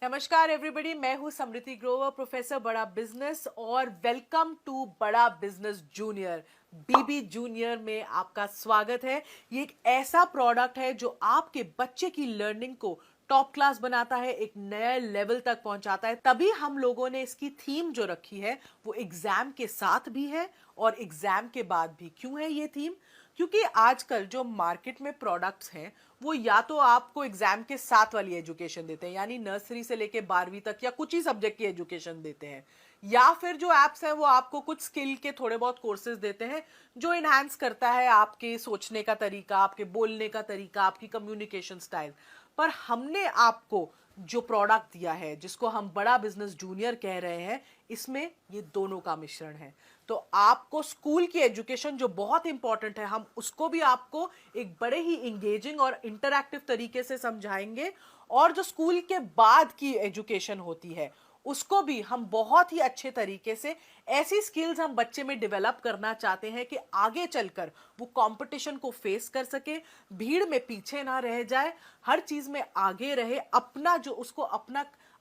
नमस्कार एवरीबॉडी, मैं हूं समृति ग्रोवर, प्रोफेसर बड़ा बिजनेस, और वेलकम टू बड़ा बिजनेस जूनियर। बीबी जूनियर में आपका स्वागत है। ये एक ऐसा प्रोडक्ट है जो आपके बच्चे की लर्निंग को टॉप क्लास बनाता है, एक नए लेवल तक पहुंचाता है। तभी हम लोगों ने इसकी थीम जो रखी है वो एग्जाम के साथ भी है और एग्जाम के बाद भी। क्यों है ये थीम? क्योंकि आजकल जो मार्केट में प्रोडक्ट्स हैं वो या तो आपको एग्जाम के साथ वाली एजुकेशन देते हैं, यानी नर्सरी से लेके 12वीं तक या कुछ ही सब्जेक्ट की एजुकेशन देते हैं, या फिर जो एप्स हैं वो आपको कुछ स्किल के थोड़े बहुत कोर्सेज देते हैं जो इनहांस करता है आपके सोचने का तरीका, आपके बोलने का तरीका, आपकी कम्युनिकेशन स्टाइल। पर हमने आपको जो प्रोडक्ट दिया है, जिसको हम बड़ा बिजनेस जूनियर कह रहे हैं, इसमें ये दोनों का मिश्रण है। तो आपको स्कूल की एजुकेशन जो बहुत इंपॉर्टेंट है, हम उसको भी आपको एक बड़े ही इंगेजिंग और इंटरैक्टिव तरीके से समझाएंगे, और जो स्कूल के बाद की एजुकेशन होती है उसको भी हम बहुत ही अच्छे तरीके से, ऐसी स्किल्स हम बच्चे में डेवलप करना चाहते हैं कि आगे चलकर वो कंपटीशन को फेस कर सके, भीड़ में पीछे ना रह जाए, हर चीज में आगे रहे, अपना जो उसको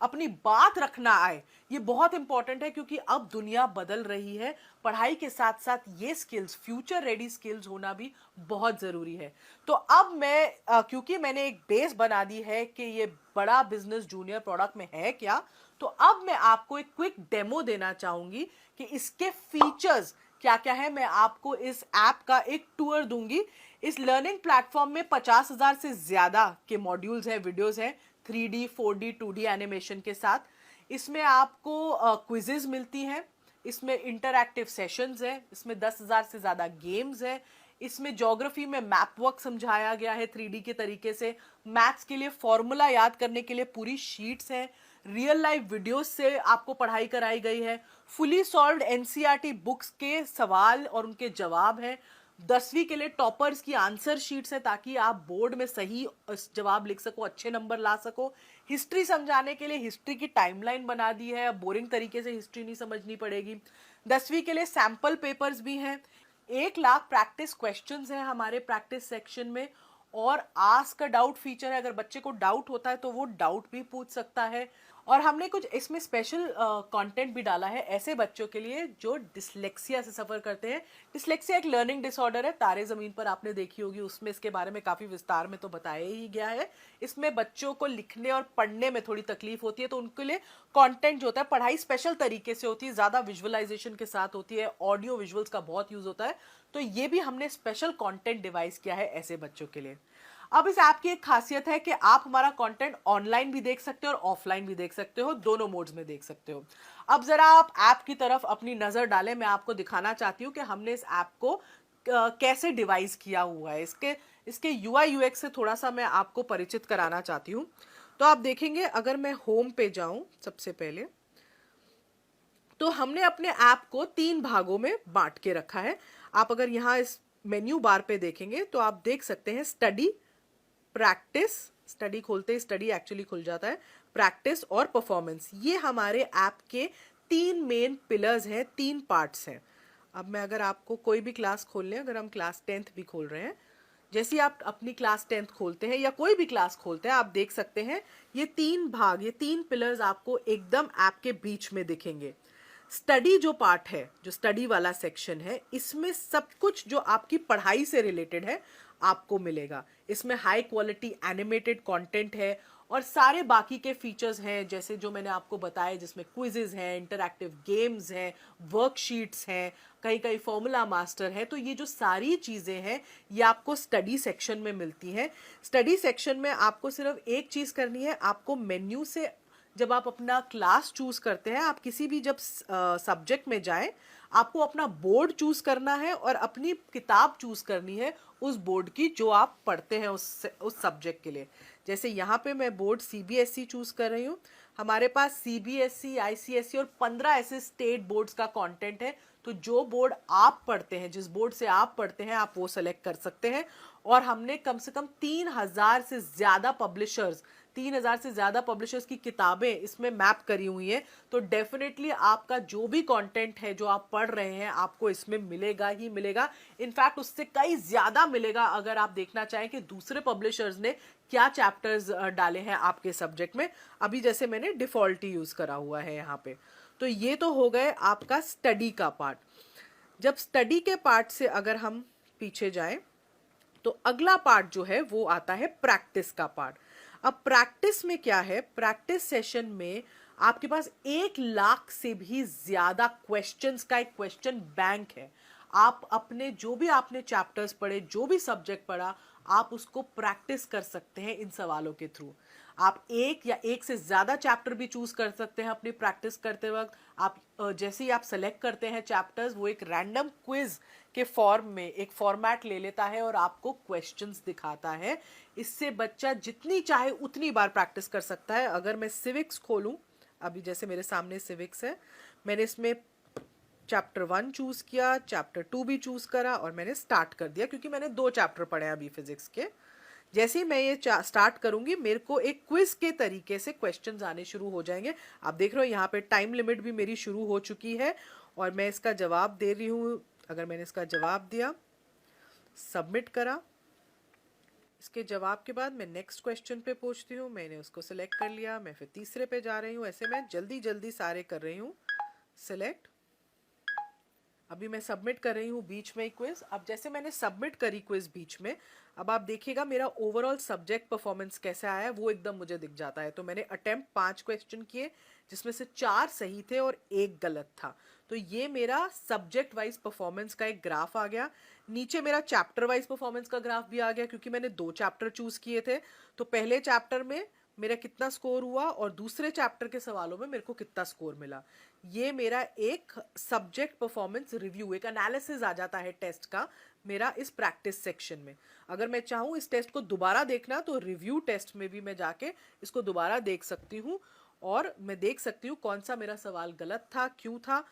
अपनी बात रखना आए। ये बहुत इंपॉर्टेंट है क्योंकि अब दुनिया बदल रही है। पढ़ाई के साथ साथ ये स्किल्स, फ्यूचर रेडी स्किल्स होना भी बहुत जरूरी है। तो अब क्योंकि मैंने एक बेस बना दी है कि ये बड़ा बिजनेस जूनियर प्रोडक्ट में है क्या, तो अब मैं आपको एक क्विक डेमो देना चाहूंगी कि इसके फीचर्स क्या क्या है। मैं आपको इस ऐप का एक टूर दूंगी। इस लर्निंग प्लेटफॉर्म में 50,000 से ज्यादा के मॉड्यूल्स हैं, वीडियोस हैं, 3D 4D 2D एनिमेशन के साथ। इसमें आपको क्विजेज मिलती हैं, इसमें इंटरैक्टिव सेशंस हैं, इसमें 10,000 से ज्यादा गेम्स हैं, इसमें ज्योग्राफी में मैप वर्क समझाया गया है 3D के तरीके से, मैथ्स के लिए फॉर्मूला याद करने के लिए पूरी शीट्स हैं, रियल लाइफ वीडियोस से आपको पढ़ाई कराई गई है, फुली सॉल्व्ड एनसीईआरटी बुक्स के सवाल और उनके जवाब हैं, 10वीं के लिए टॉपर्स की आंसर शीट्स है ताकि आप बोर्ड में सही जवाब लिख सको, अच्छे नंबर ला सको। हिस्ट्री समझाने के लिए हिस्ट्री की टाइमलाइन बना दी है, बोरिंग तरीके से हिस्ट्री नहीं समझनी पड़ेगी। 10वीं के लिए सैंपल पेपर्स भी हैं, 1 लाख प्रैक्टिस क्वेश्चंस हैं हमारे प्रैक्टिस सेक्शन में, और आस्क अ डाउट फीचर है। अगर बच्चे को डाउट होता है तो वो डाउट भी पूछ सकता है। और हमने कुछ इसमें स्पेशल कंटेंट भी डाला है ऐसे बच्चों के लिए जो डिसलेक्सिया से सफर करते हैं। डिसलेक्सिया एक लर्निंग डिसऑर्डर है, तारे जमीन पर आपने देखी होगी, उसमें इसके बारे में काफी विस्तार में तो बताया ही गया है। इसमें बच्चों को लिखने और पढ़ने में थोड़ी तकलीफ होती है, तो उनके लिए कंटेंट जो होता है, पढ़ाई स्पेशल तरीके से होती है, ज्यादा विजुअलाइजेशन के साथ होती है, ऑडियो विजुअल्स का बहुत यूज होता है। तो ये भी हमने स्पेशल कंटेंट डिवाइस किया है ऐसे बच्चों के लिए। अब इस ऐप की एक खासियत है कि आप हमारा कंटेंट ऑनलाइन भी देख सकते हो और ऑफलाइन भी देख सकते हो, दोनों मोड्स में देख सकते हो। अब जरा आप ऐप की तरफ अपनी नजर डालें। मैं आपको दिखाना चाहती हूँ कि हमने इस ऐप को कैसे डिवाइस किया हुआ है। इसके यूआई यूएक्स से थोड़ा सा मैं आपको परिचित कराना चाहती हूँ। तो आप देखेंगे, अगर मैं होम पे जाऊं सबसे पहले, तो हमने अपने ऐप को 3 भागों में बांट के रखा है। आप अगर यहाँ इस मेन्यू बार पे देखेंगे तो आप देख सकते हैं स्टडी, प्रैक्टिस, स्टडी खोलते ही स्टडी एक्चुअली खुल जाता है, प्रैक्टिस और परफॉर्मेंस। ये हमारे ऐप के 3 मेन पिलर्स हैं, 3 पार्ट्स हैं। अब मैं अगर आपको कोई भी क्लास खोल लें, अगर हम क्लास 10th भी खोल रहे हैं, जैसे ही आप अपनी क्लास 10th खोलते हैं या कोई भी क्लास खोलते हैं, आप देख सकते हैं ये 3 भाग, ये 3 पिलर्स आपको एकदम ऐप के बीच में दिखेंगे। स्टडी जो पार्ट है, जो स्टडी वाला सेक्शन है, इसमें सब कुछ जो आपकी पढ़ाई से रिलेटेड है आपको मिलेगा। इसमें हाई क्वालिटी एनिमेटेड कंटेंट है और सारे बाकी के फीचर्स हैं, जैसे जो मैंने आपको बताया, जिसमें क्विजेज हैं, इंटरैक्टिव गेम्स हैं, वर्कशीट्स हैं, कहीं कहीं फॉर्मूला मास्टर है। तो ये जो सारी चीजें हैं ये आपको स्टडी सेक्शन में मिलती हैं। स्टडी सेक्शन में आपको सिर्फ एक चीज करनी है, आपको मेन्यू से जब आप अपना क्लास चूज करते हैं, आप किसी भी जब सब्जेक्ट में जाएं, आपको अपना बोर्ड चूज करना है और अपनी किताब चूज करनी है उस बोर्ड की जो आप पढ़ते हैं उस सब्जेक्ट के लिए। जैसे यहाँ पे मैं बोर्ड सीबीएसई चूज कर रही हूँ। हमारे पास सीबीएसई, आईसीएसई और 15 ऐसे स्टेट बोर्ड्स का कंटेंट है। तो जो बोर्ड आप पढ़ते हैं, जिस बोर्ड से आप पढ़ते हैं, आप वो सेलेक्ट कर सकते हैं। और हमने कम से कम 3,000 से ज्यादा पब्लिशर्स, 3000 से ज़्यादा पब्लिशर्स की किताबें इसमें मैप करी हुई हैं, तो डेफिनेटली आपका जो भी कंटेंट है जो आप पढ़ रहे हैं आपको इसमें मिलेगा ही मिलेगा। इनफैक्ट उससे कई ज़्यादा मिलेगा अगर आप देखना चाहें कि दूसरे पब्लिशर्स ने क्या चैप्टर्स डाले हैं आपके सब्जेक्ट में। अभी जैसे मैंने डिफ़ॉल्ट ही यूज़ करा हुआ है यहाँ पे। तो ये तो हो गए आपका स्टडी का पार्ट। जब स्टडी के पार्ट से अगर हम पीछे जाएं तो अगला पार्ट जो है वो आता है प्रैक्टिस का पार्ट। अब प्रैक्टिस में क्या है, प्रैक्टिस सेशन में आपके पास 1 लाख से भी ज्यादा क्वेश्चंस का एक क्वेश्चन बैंक है। आप अपने जो भी आपने चैप्टर्स पढ़े, जो भी सब्जेक्ट पढ़ा, आप उसको प्रैक्टिस कर सकते हैं इन सवालों के थ्रू। आप एक या एक से ज्यादा चैप्टर भी चूज कर सकते हैं अपनी प्रैक्टिस करते वक्त। आप जैसे ही आप सेलेक्ट करते हैं चैप्टर्स, वो एक रैंडम क्विज के फॉर्म में एक फॉर्मेट ले लेता है और आपको क्वेश्चंस दिखाता है। इससे बच्चा जितनी चाहे उतनी बार प्रैक्टिस कर सकता है। अगर मैं सिविक्स खोलूं, अभी जैसे मेरे सामने सिविक्स है, मैंने इसमें चैप्टर 1 चूज किया, चैप्टर 2 भी चूज करा और मैंने स्टार्ट कर दिया क्योंकि मैंने 2 चैप्टर पढ़े हैं अभी फिजिक्स के। जैसे ही मैं ये स्टार्ट करूंगी मेरे को एक क्विज के तरीके से क्वेश्चंस आने शुरू हो जाएंगे। आप देख रहे हो यहाँ पे टाइम लिमिट भी मेरी शुरू हो चुकी है और मैं इसका जवाब दे रही हूँ। अगर मैंने इसका जवाब दिया, सबमिट करा, इसके जवाब के बाद मैं नेक्स्ट क्वेश्चन पे पहुंचती हूँ। मैंने उसको सिलेक्ट कर लिया, मैं फिर तीसरे पे जा रही हूँ। ऐसे मैं जल्दी जल्दी सारे कर रही हूँ सिलेक्ट। अभी मैं सबमिट कर रही हूँ बीच में क्विज। अब जैसे मैंने सबमिट करी क्विज बीच में, अब आप देखिएगा मेरा ओवरऑल सब्जेक्ट परफॉर्मेंस कैसे आया है वो एकदम मुझे दिख जाता है। तो मैंने अटेम्प्ट 5 क्वेश्चन किए जिसमें से 4 सही थे और 1 गलत था। तो ये मेरा सब्जेक्ट वाइज परफॉर्मेंस का एक ग्राफ आ गया। नीचे मेरा चैप्टर वाइज परफॉर्मेंस का ग्राफ भी आ गया क्योंकि मैंने 2 चैप्टर चूज किए थे। तो पहले चैप्टर में मेरा कितना स्कोर हुआ और दूसरे चैप्टर के सवालों में मेरे को कितना स्कोर मिला। ये मेरा एक सब्जेक्ट परफॉर्मेंस रिव्यू, एक एनालिसिस आ जाता है टेस्ट का मेरा इस प्रैक्टिस सेक्शन में। अगर मैं चाहूँ इस टेस्ट को दोबारा देखना तो रिव्यू टेस्ट में भी मैं जाके इसको दोबारा देख सकती हूँ और मैं देख सकती हूँ कौन सा मेरा सवाल गलत था, क्यों था,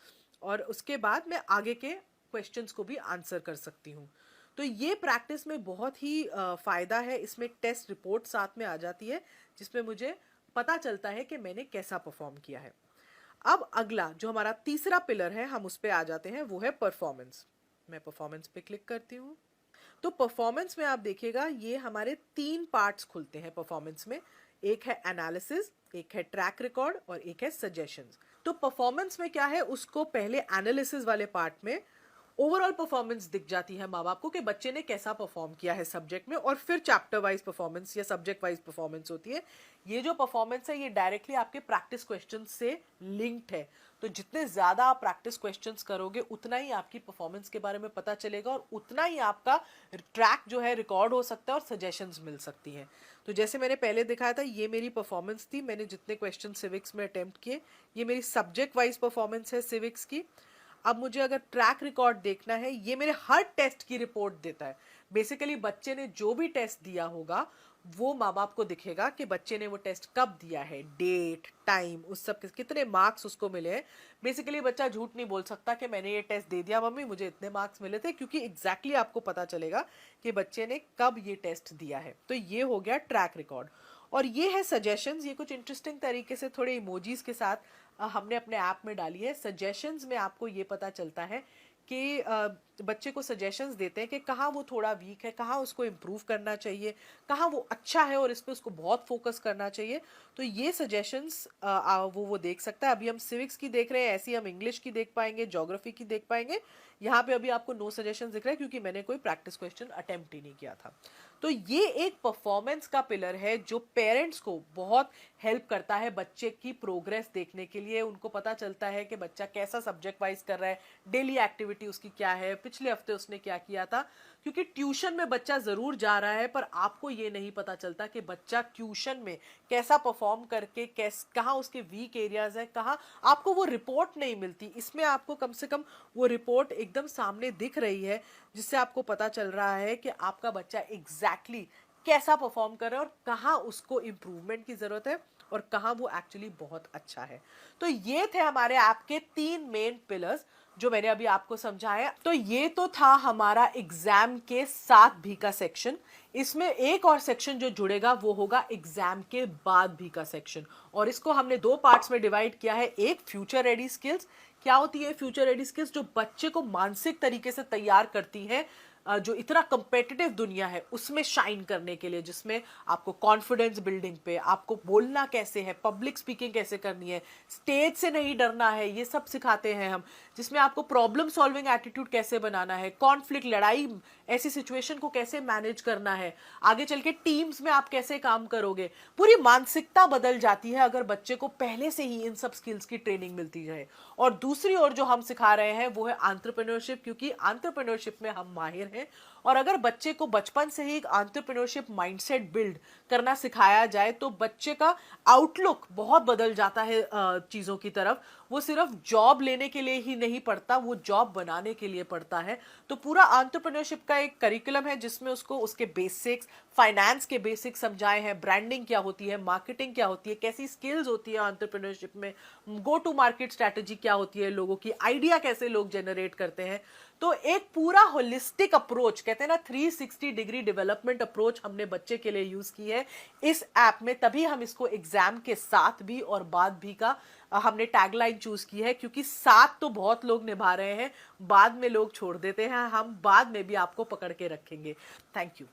और उसके बाद मैं आगे के क्वेश्चंस को भी आंसर कर सकती हूँ। तो ये प्रैक्टिस में बहुत ही फ़ायदा है। इसमें एक टेस्ट रिपोर्ट साथ में आ जाती है जिसमें मुझे पता चलता है कि मैंने कैसा परफॉर्म किया है। अब अगला जो हमारा तीसरा पिलर है, हम उस पे आ जाते हैं, वो है परफॉर्मेंस। मैं परफॉर्मेंस पे क्लिक करती हूँ। तो परफॉर्मेंस में आप देखिएगा ये हमारे 3 पार्ट्स खुलते हैं परफॉर्मेंस में। एक है एनालिसिस, एक है ट्रैक रिकॉर्ड और एक है सजेशंस। तो परफॉर्मेंस में क्या है, उसको पहले एनालिसिस वाले पार्ट में ओवरऑल परफॉर्मेंस दिख जाती है माँ बाप को कि बच्चे ने कैसा परफॉर्म किया है सब्जेक्ट में, और फिर चैप्टर वाइज परफॉर्मेंस या सब्जेक्ट वाइज परफॉर्मेंस होती है। ये जो परफॉर्मेंस है ये डायरेक्टली आपके प्रैक्टिस क्वेश्चन से लिंक्ड है। तो जितने ज़्यादा आप प्रैक्टिस क्वेश्चंस करोगे उतना ही आपकी परफॉर्मेंस के बारे में पता चलेगा और उतना ही आपका ट्रैक जो है रिकॉर्ड हो सकता है और सजेशंस मिल सकती हैं। तो जैसे मैंने पहले दिखाया था ये मेरी परफॉर्मेंस थी, मैंने जितने क्वेश्चन सिविक्स में अटेम्प्ट किए। ये मेरी सब्जेक्ट वाइज परफॉर्मेंस है सिविक्स की। अब मुझे अगर ट्रैक रिकॉर्ड देखना है, ये मेरे हर टेस्ट की रिपोर्ट देता है। बेसिकली बच्चे ने जो भी टेस्ट दिया होगा वो माँ बाप को दिखेगा कि बच्चे ने वो टेस्ट कब दिया है, डेट, टाइम, उस सब के कितने मार्क्स उसको मिले हैं। बेसिकली बच्चा झूठ नहीं बोल सकता कि मैंने ये टेस्ट दे दिया मम्मी, मुझे इतने मार्क्स मिले थे, क्योंकि एग्जैक्टली आपको पता चलेगा कि बच्चे ने कब ये टेस्ट दिया है। तो ये हो गया ट्रैक रिकॉर्ड। और ये है सजेशंस। ये कुछ इंटरेस्टिंग तरीके से थोड़े इमोजीज के साथ हमने अपने ऐप में डाली है। सजेशंस में आपको ये पता चलता है कि बच्चे को सजेशंस देते हैं कि कहाँ वो थोड़ा वीक है, कहाँ उसको इम्प्रूव करना चाहिए, कहाँ वो अच्छा है और इस पर उसको बहुत फोकस करना चाहिए। तो ये सजेशंस वो देख सकता है। अभी हम सिविक्स की देख रहे हैं, ऐसी हम इंग्लिश की देख पाएंगे, ज्योग्राफी की देख पाएंगे। यहाँ पे अभी आपको नो सजेशन दिख रहा है क्योंकि मैंने कोई प्रैक्टिस क्वेश्चन अटेम्प्ट ही नहीं किया था। तो ये एक परफॉर्मेंस का पिलर है जो पेरेंट्स को बहुत हेल्प करता है बच्चे की प्रोग्रेस देखने के लिए। उनको पता चलता है कि बच्चा कैसा सब्जेक्ट वाइज कर रहा है, डेली एक्टिविटी उसकी क्या है, पिछले हफ्ते उसने क्या किया था। क्योंकि ट्यूशन में बच्चा जरूर जा रहा है पर आपको ये नहीं पता चलता कि बच्चा ट्यूशन में कैसा परफॉर्म करके कहाँ उसके वीक एरियाज है, कहाँ आपको वो रिपोर्ट नहीं मिलती। इसमें आपको कम से कम वो रिपोर्ट एकदम सामने दिख रही है जिससे आपको पता चल रहा है कि आपका बच्चा एग्जैक्टली कैसा परफॉर्म कर रहा है और कहाँ उसको इम्प्रूवमेंट की जरूरत है और कहाँ वो एक्चुअली बहुत अच्छा है। तो ये थे हमारे ऐप के 3 मेन पिलर्स। जो मैंने अभी आपको समझाया। तो ये तो था हमारा एग्जाम के साथ भी का सेक्शन। इसमें एक और सेक्शन जो जुड़ेगा वो होगा एग्जाम के बाद भी का सेक्शन, और इसको हमने दो पार्ट्स में डिवाइड किया है। एक फ्यूचर रेडी स्किल्स। क्या होती है फ्यूचर रेडी स्किल्स? जो बच्चे को मानसिक तरीके से तैयार करती है जो इतना कंपेटिटिव दुनिया है उसमें शाइन करने के लिए, जिसमें आपको कॉन्फिडेंस बिल्डिंग पे, आपको बोलना कैसे है, पब्लिक स्पीकिंग कैसे करनी है, स्टेज से नहीं डरना है, ये सब सिखाते हैं हम। जिसमें आपको प्रॉब्लम सॉल्विंग एटीट्यूड कैसे बनाना है, कॉन्फ्लिक्ट, लड़ाई, ऐसी सिचुएशन को कैसे मैनेज करना है, आगे चल के टीम्स में आप कैसे काम करोगे। पूरी मानसिकता बदल जाती है अगर बच्चे को पहले से ही इन सब स्किल्स की ट्रेनिंग मिलती है। और दूसरी ओर जो हम सिखा रहे हैं वो है एंटरप्रेन्योरशिप, क्योंकि एंटरप्रेन्योरशिप में हम माहिर हैं। और अगर बच्चे को बचपन से ही एक एंटरप्रेन्योरशिप माइंडसेट बिल्ड करना सिखाया जाए तो बच्चे का आउटलुक बहुत बदल जाता है चीजों की तरफ। वो सिर्फ जॉब लेने के लिए ही नहीं पढ़ता, वो जॉब बनाने के लिए पढ़ता है। तो पूरा एंटरप्रेन्योरशिप का एक करिकुलम है जिसमें उसको उसके बेसिक्स, फाइनेंस के बेसिक्स समझाए हैं, ब्रांडिंग क्या होती है, मार्केटिंग क्या होती है, कैसी स्किल्स होती है एंटरप्रेन्योरशिप में, गो टू मार्केट स्ट्रेटेजी क्या होती है, लोगों की आइडिया कैसे लोग जनरेट करते हैं। तो एक पूरा होलिस्टिक अप्रोच, कहते हैं ना 360 डिग्री डेवलपमेंट अप्रोच, हमने बच्चे के लिए यूज की है इस ऐप में। तभी हम इसको एग्जाम के साथ भी और बाद भी का हमने टैगलाइन चूज की है, क्योंकि साथ तो बहुत लोग निभा रहे हैं, बाद में लोग छोड़ देते हैं, हम बाद में भी आपको पकड़ के रखेंगे। Thank you.